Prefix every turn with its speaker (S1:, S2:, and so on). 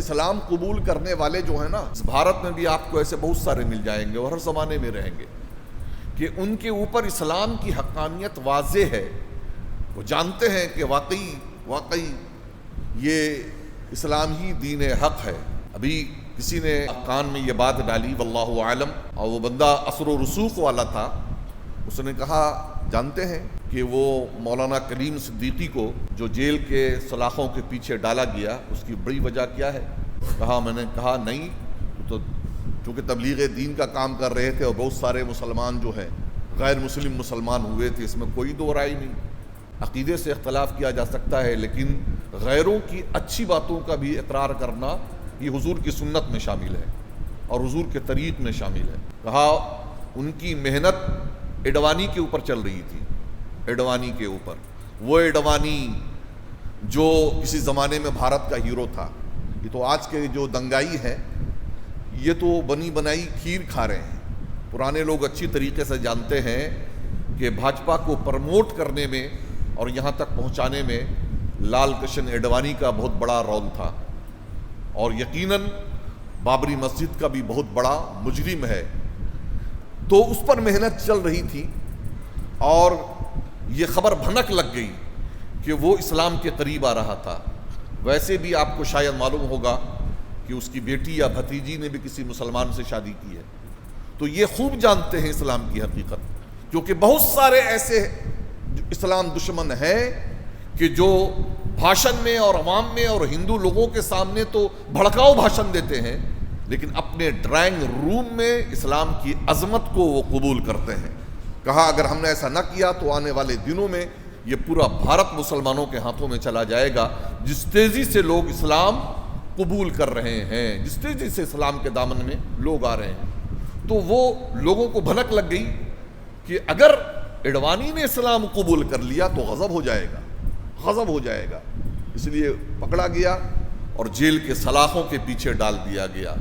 S1: اسلام قبول کرنے والے جو ہیں نا، اس بھارت میں بھی آپ کو ایسے بہت سارے مل جائیں گے اور ہر زمانے میں رہیں گے کہ ان کے اوپر اسلام کی حقانیت واضح ہے. وہ جانتے ہیں کہ واقعی یہ اسلام ہی دین حق ہے. ابھی کسی نے کان میں یہ بات ڈالی واللہ عالم، اور وہ بندہ اثر و رسوخ والا تھا. اس نے کہا جانتے ہیں کہ وہ مولانا کلیم صدیقی کو جو جیل کے سلاخوں کے پیچھے ڈالا گیا، اس کی بڑی وجہ کیا ہے؟ میں نے کہا نہیں، تو چونکہ تبلیغ دین کا کام کر رہے تھے اور بہت سارے مسلمان جو ہیں غیر مسلم مسلمان ہوئے تھے، اس میں کوئی دو رائے نہیں. عقیدے سے اختلاف کیا جا سکتا ہے، لیکن غیروں کی اچھی باتوں کا بھی اقرار کرنا یہ حضور کی سنت میں شامل ہے اور حضور کے طریق میں شامل ہے. کہا ان کی محنت اڈوانی کے اوپر چل رہی تھی، اڈوانی کے اوپر، وہ اڈوانی جو کسی زمانے میں بھارت کا ہیرو تھا. یہ تو آج کے جو دنگائی ہیں یہ تو بنی بنائی کھیر کھا رہے ہیں. پرانے لوگ اچھی طریقے سے جانتے ہیں کہ بھاجپا کو پرموٹ کرنے میں اور یہاں تک پہنچانے میں لال کرشن اڈوانی کا بہت بڑا رول تھا، اور یقیناً بابری مسجد کا بھی بہت بڑا مجرم ہے. تو اس پر محنت چل رہی تھی اور یہ خبر بھنک لگ گئی کہ وہ اسلام کے قریب آ رہا تھا. ویسے بھی آپ کو شاید معلوم ہوگا کہ اس کی بیٹی یا بھتیجی نے بھی کسی مسلمان سے شادی کی ہے. تو یہ خوب جانتے ہیں اسلام کی حقیقت، کیونکہ بہت سارے ایسے اسلام دشمن ہیں کہ جو بھاشن میں اور عوام میں اور ہندو لوگوں کے سامنے تو بھڑکاؤ بھاشن دیتے ہیں، لیکن اپنے ڈرائنگ روم میں اسلام کی عظمت کو وہ قبول کرتے ہیں. کہا اگر ہم نے ایسا نہ کیا تو آنے والے دنوں میں یہ پورا بھارت مسلمانوں کے ہاتھوں میں چلا جائے گا. جس تیزی سے لوگ اسلام قبول کر رہے ہیں، جس تیزی سے اسلام کے دامن میں لوگ آ رہے ہیں، تو وہ لوگوں کو بھنک لگ گئی کہ اگر اڈوانی نے اسلام قبول کر لیا تو غضب ہو جائے گا، غضب ہو جائے گا. اس لیے پکڑا گیا اور جیل کے سلاخوں کے پیچھے ڈال دیا گیا.